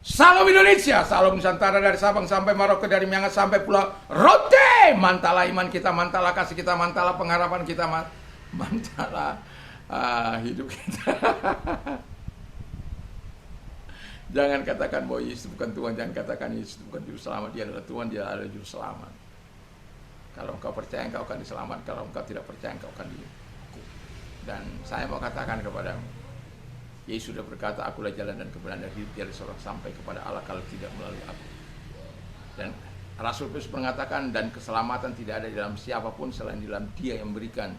Salam Indonesia, salam Nusantara dari Sabang sampai Merauke, dari Miangas sampai Pulau Rote. Mantalah iman kita, mantalah kasih kita, mantalah pengharapan kita, mantalah hidup kita. Jangan katakan bahwa Yesus bukan Tuhan, jangan katakan Yesus bukan Juru Selamat. Dia adalah Tuhan, dia adalah Juru Selamat. Kalau engkau percaya, engkau akan diselamatkan. Kalau engkau tidak percaya, engkau akan dihukum. Dan saya mau katakan kepadamu, Yesus sudah berkata, akulah jalan dan kebenaran dan hidup, tiada seorang sampai kepada Allah kalau tidak melalui aku. Dan Rasul Paulus mengatakan, dan keselamatan tidak ada di dalam siapapun selain di dalam Dia yang memberikan,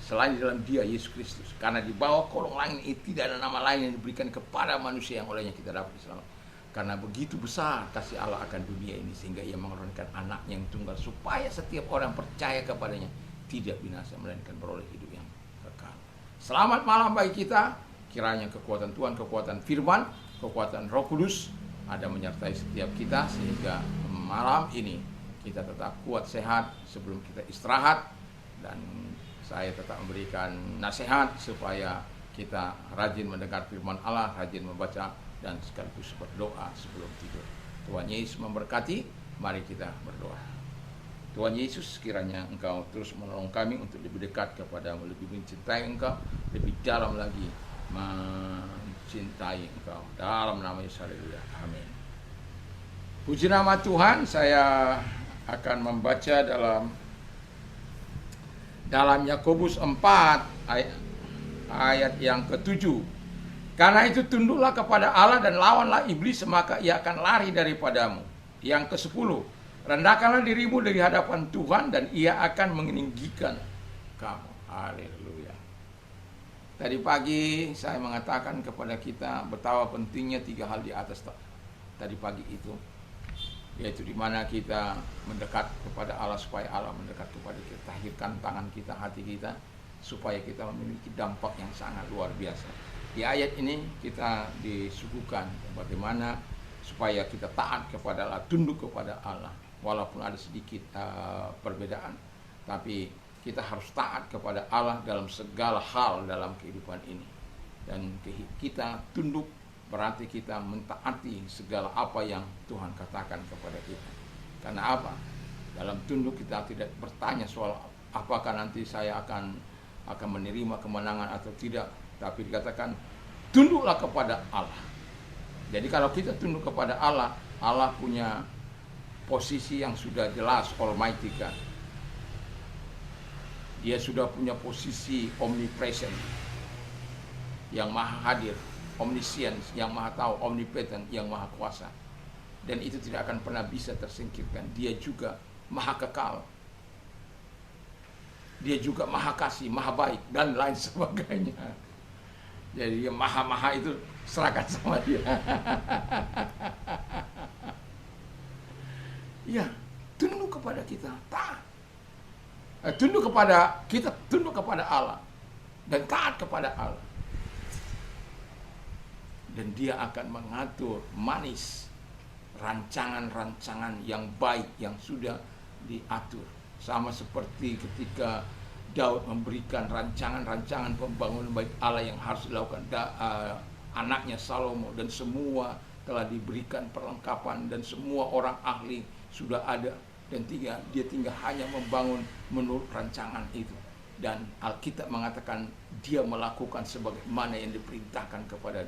selain di dalam Dia, Yesus Kristus. Karena di bawah kolong langit itu tidak ada nama lain yang diberikan kepada manusia yang olehnya kita dapat diselamatkan. Karena begitu besar kasih Allah akan dunia ini, sehingga Ia mengorbankan anaknya yang tunggal, supaya setiap orang percaya kepadanya tidak binasa, melainkan beroleh hidup yang kekal. Selamat malam bagi kita. Kiranya kekuatan Tuhan, kekuatan firman, kekuatan Roh Kudus ada menyertai setiap kita, sehingga malam ini kita tetap kuat sehat sebelum kita istirahat. Dan saya tetap memberikan nasihat supaya kita rajin mendengar firman Allah, rajin membaca, dan sekaligus berdoa sebelum tidur. Tuhan Yesus memberkati. Mari kita berdoa. Tuhan Yesus, kiranya Engkau terus menolong kami untuk lebih dekat kepadamu, lebih mencintai Engkau, lebih dalam lagi mencintai Engkau. Dalam nama Yesus, haleluya, amin. Puji nama Tuhan. Saya akan membaca dalam Yakobus 4 ayat yang ke-7. Karena itu tunduklah kepada Allah dan lawanlah iblis, maka ia akan lari daripadamu. Yang ke-10, rendahkanlah dirimu dari hadapan Tuhan dan ia akan meninggikan kamu. Haleluya. Tadi pagi saya mengatakan kepada kita betapa pentingnya 3 hal di atas tadi pagi itu, yaitu di mana kita mendekat kepada Allah supaya Allah mendekat kepada kita, tahirkan tangan kita, hati kita, supaya kita memiliki dampak yang sangat luar biasa. Di ayat ini kita disuguhkan bagaimana supaya kita taat kepada Allah, tunduk kepada Allah, walaupun ada sedikit perbedaan, tapi kita harus taat kepada Allah dalam segala hal dalam kehidupan ini. Dan kita tunduk berarti kita mentaati segala apa yang Tuhan katakan kepada kita. Karena apa? Dalam tunduk kita tidak bertanya soal apakah nanti saya akan menerima kemenangan atau tidak, tapi dikatakan tunduklah kepada Allah. Jadi kalau kita tunduk kepada Allah, Allah punya posisi yang sudah jelas, Almighty God. Dia sudah punya posisi omnipresent, yang maha hadir, omniscience, yang maha tahu, omnipotent, yang maha kuasa. Dan itu tidak akan pernah bisa tersingkirkan. Dia juga maha kekal. Dia juga maha kasih, maha baik, dan lain sebagainya. Jadi yang maha-maha itu serahkan sama Dia. Ya, tunduk kepada kita, taat. Tunduk kepada Allah dan taat kepada Allah, dan Dia akan mengatur manis rancangan-rancangan yang baik yang sudah diatur, sama seperti ketika Daud memberikan rancangan-rancangan pembangunan bait Allah yang harus dilakukan anaknya Salomo, dan semua telah diberikan perlengkapan dan semua orang ahli sudah ada. Dan dia tinggal hanya membangun menurut rancangan itu. Dan Alkitab mengatakan dia melakukan sebagaimana yang diperintahkan kepada.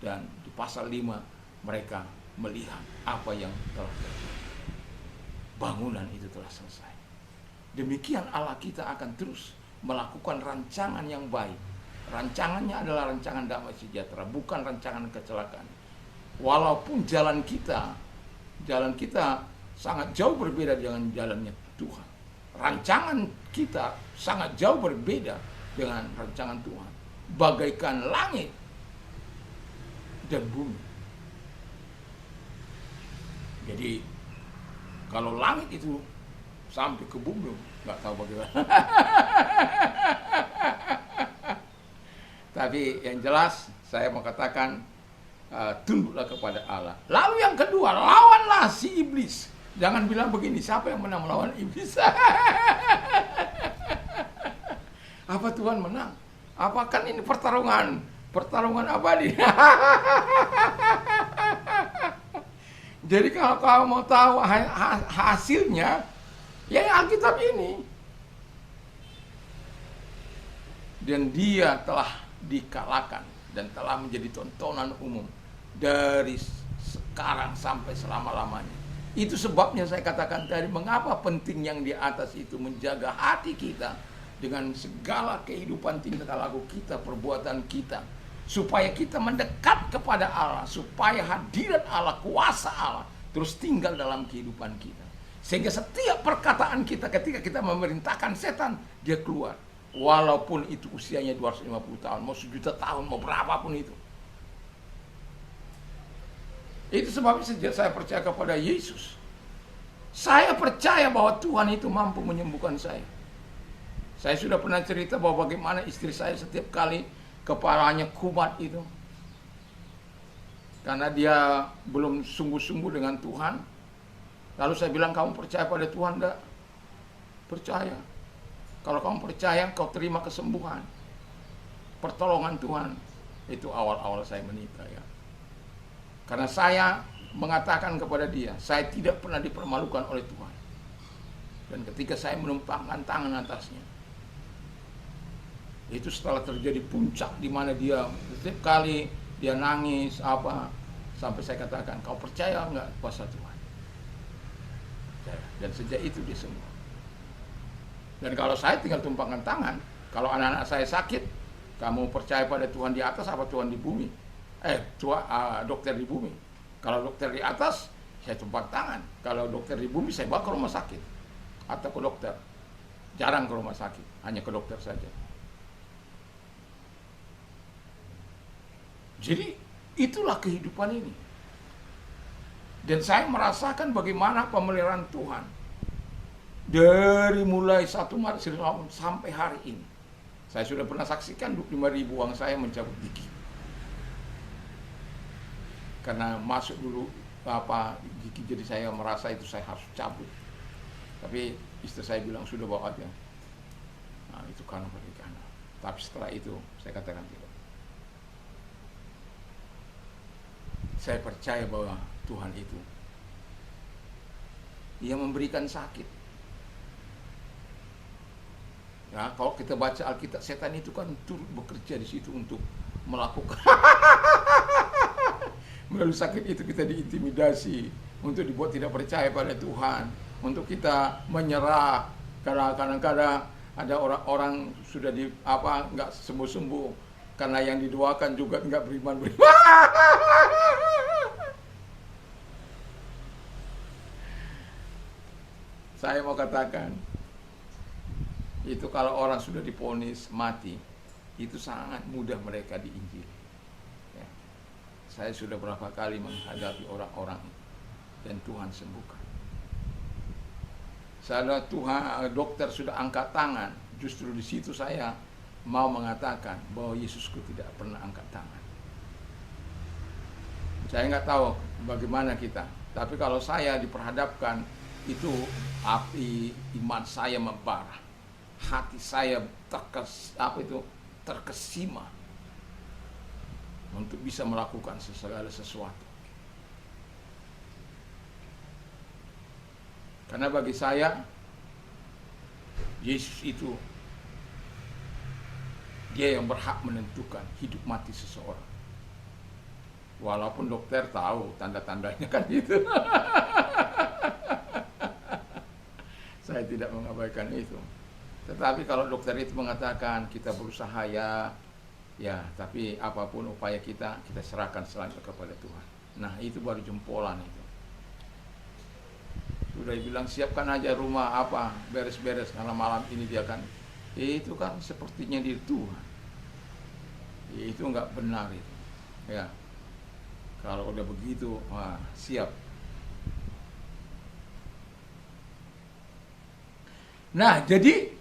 Dan di pasal 5 mereka melihat apa yang telah terjadi. Bangunan itu telah selesai. Demikian Allah kita akan terus melakukan rancangan yang baik. Rancangannya adalah rancangan damai sejahtera, bukan rancangan kecelakaan. Walaupun jalan kita sangat jauh berbeda dengan jalannya Tuhan. Rancangan kita sangat jauh berbeda dengan rancangan Tuhan. Bagaikan langit dan bumi. Jadi kalau langit itu sampai ke bumi, nggak tahu bagaimana. Tapi yang jelas saya mau katakan, tunduklah kepada Allah. Lalu yang kedua, lawanlah si iblis. Jangan bilang begini, siapa yang menang melawan iblis? Apa Tuhan menang? Apa kan ini pertarungan abadi? Jadi kalau kau mau tahu hasilnya, ya Alkitab ini. Dan dia telah dikalahkan dan telah menjadi tontonan umum dari sekarang sampai selama-lamanya. Itu sebabnya saya katakan tadi, mengapa penting yang di atas itu menjaga hati kita dengan segala kehidupan tingkah laku kita, perbuatan kita, supaya kita mendekat kepada Allah, supaya hadirat Allah, kuasa Allah terus tinggal dalam kehidupan kita. Sehingga setiap perkataan kita ketika kita memerintahkan setan, dia keluar. Walaupun itu usianya 250 tahun, mau 1.000.000 tahun, mau berapapun itu. Itu sebabnya sejak saya percaya kepada Yesus, saya percaya bahwa Tuhan itu mampu menyembuhkan saya. Saya sudah pernah cerita bahwa bagaimana istri saya setiap kali kepalanya kumat itu, karena dia belum sungguh-sungguh dengan Tuhan. Lalu saya bilang, kamu percaya pada Tuhan enggak? Percaya. Kalau kamu percaya, kau terima kesembuhan, pertolongan Tuhan. Itu awal-awal saya menikah ya. Karena saya mengatakan kepada dia, saya tidak pernah dipermalukan oleh Tuhan. Dan ketika saya menumpangkan tangan atasnya, itu setelah terjadi puncak di mana dia setiap kali dia nangis sampai saya katakan, kau percaya enggak kuasa Tuhan? Dan sejak itu dia sembuh. Dan kalau saya tinggal tumpangkan tangan, kalau anak-anak saya sakit, kamu percaya pada Tuhan di atas apa Tuhan di bumi? Dokter di bumi. Kalau dokter di atas, saya tumpang tangan. Kalau dokter di bumi, saya bawa ke rumah sakit atau ke dokter. Jarang ke rumah sakit, hanya ke dokter saja. Jadi itulah kehidupan ini. Dan saya merasakan bagaimana pemeliharaan Tuhan dari mulai 1 Maret sampai hari ini. Saya sudah pernah saksikan 25.000 uang saya mencabut gigi. Karena masuk dulu gigi, jadi saya merasa itu saya harus cabut. Tapi istri saya bilang sudah bawa aja. Nah, itu karena pernikahan. Tapi setelah itu saya katakan tidak. Saya percaya bahwa Tuhan itu, Dia memberikan sakit. Ya, kalau kita baca Alkitab, setan itu kan turut bekerja di situ untuk melakukan melalui sakit itu kita diintimidasi untuk dibuat tidak percaya pada Tuhan, untuk kita menyerah. Karena kadang-kadang ada orang-orang sudah nggak sembuh-sembuh karena yang didoakan juga nggak beriman. Saya mau katakan, itu kalau orang sudah divonis mati, itu sangat mudah mereka diinjili. Saya sudah berapa kali menghadapi orang-orang dan Tuhan sembuhkan. Saya Tuhan, dokter sudah angkat tangan, justru di situ saya mau mengatakan bahwa Yesusku tidak pernah angkat tangan. Saya nggak tahu bagaimana kita, tapi kalau saya diperhadapkan, itu api iman saya membara, hati saya terkesima untuk bisa melakukan segala sesuatu. Karena bagi saya, Yesus itu Dia yang berhak menentukan hidup mati seseorang. Walaupun dokter tahu tanda-tandanya kan itu. Saya tidak mengabaikan itu. Tetapi kalau dokter itu mengatakan kita berusaha ya, tapi apapun upaya kita serahkan selanjutnya kepada Tuhan. Nah, itu baru jempolan itu. Sudah bilang siapkan aja rumah beres-beres karena malam ini dia kan. Itu kan sepertinya diri Tuhan. Itu enggak benar itu. Ya. Kalau udah begitu, siap. Nah, jadi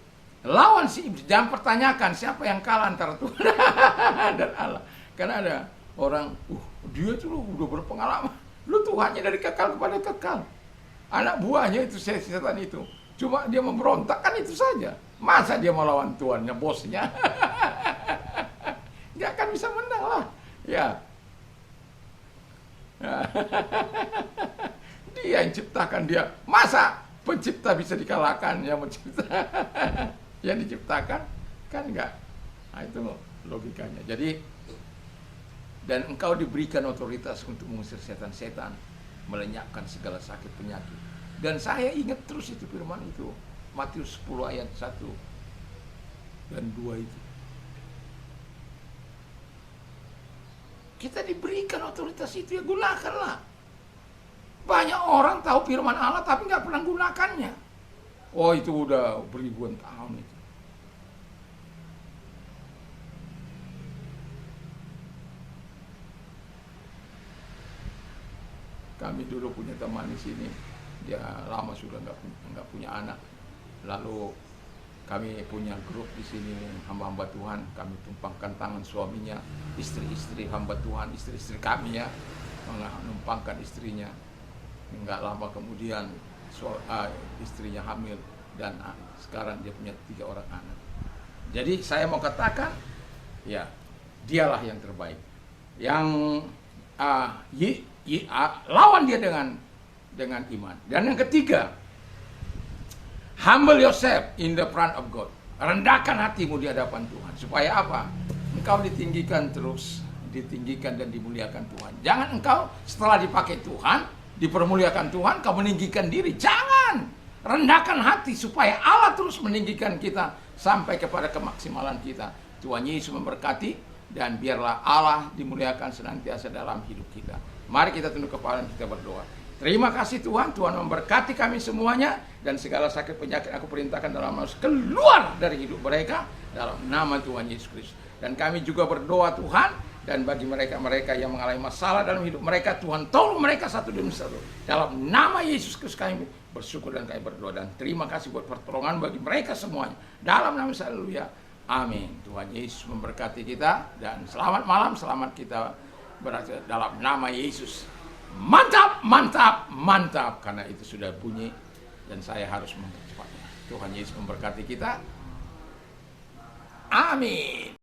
lawan si iblis, jangan pertanyakan siapa yang kalah antara Tuhan dan Allah. Karena ada orang, dia tuh udah berpengalaman. Lu Tuhannya dari kekal kepada kekal. Anak buahnya itu setan itu. Cuma dia memberontak kan itu saja. Masa dia melawan Tuhannya, bosnya? Nggak akan bisa menang lah. Ya. Dia yang ciptakan dia. Masa pencipta bisa dikalahkan yang mencipta? Yang diciptakan kan enggak. Nah, itu logikanya. Jadi, dan engkau diberikan otoritas untuk mengusir setan-setan, melenyapkan segala sakit penyakit. Dan saya ingat terus itu firman itu, Matius 10 ayat 1 dan 2 itu. Kita diberikan otoritas itu, ya gunakanlah. Banyak orang tahu firman Allah tapi nggak pernah gunakannya. Oh, itu udah beribuan tahun itu. Kami dulu punya teman di sini, dia lama sudah nggak punya anak. Lalu kami punya grup di sini hamba-hamba Tuhan, kami tumpangkan tangan suaminya, istri-istri hamba Tuhan, istri-istri kami ya, menumpangkan istrinya. Nggak lama kemudian istrinya hamil dan sekarang dia punya 3 orang anak. Jadi saya mau katakan, ya dialah yang terbaik, yang lawan dia dengan iman. Dan yang ketiga, humble yourself in the front of God. Rendahkan hatimu di hadapan Tuhan. Supaya apa? Engkau ditinggikan terus, ditinggikan dan dimuliakan Tuhan. Jangan engkau setelah dipakai Tuhan, dipermuliakan Tuhan, kau meninggikan diri. Jangan. Rendahkan hati supaya Allah terus meninggikan kita sampai kepada kemaksimalan kita. Tuhan Yesus memberkati, dan biarlah Allah dimuliakan senantiasa dalam hidup kita. Mari kita tunduk kepala dan kita berdoa. Terima kasih Tuhan, Tuhan memberkati kami semuanya, dan segala sakit penyakit aku perintahkan dalam harus keluar dari hidup mereka dalam nama Tuhan Yesus Kristus. Dan kami juga berdoa Tuhan, dan bagi mereka-mereka yang mengalami masalah dalam hidup mereka, Tuhan tolong mereka satu demi satu. Dalam nama Yesus Kristus kami bersyukur dan kami berdoa, dan terima kasih buat pertolongan bagi mereka semuanya. Dalam nama Yesus, haleluya. Amin. Tuhan Yesus memberkati kita, dan selamat malam, selamat kita berada dalam nama Yesus. Mantap, mantap, mantap, karena itu sudah bunyi dan saya harus mempercepatnya. Tuhan Yesus memberkati kita. Amin.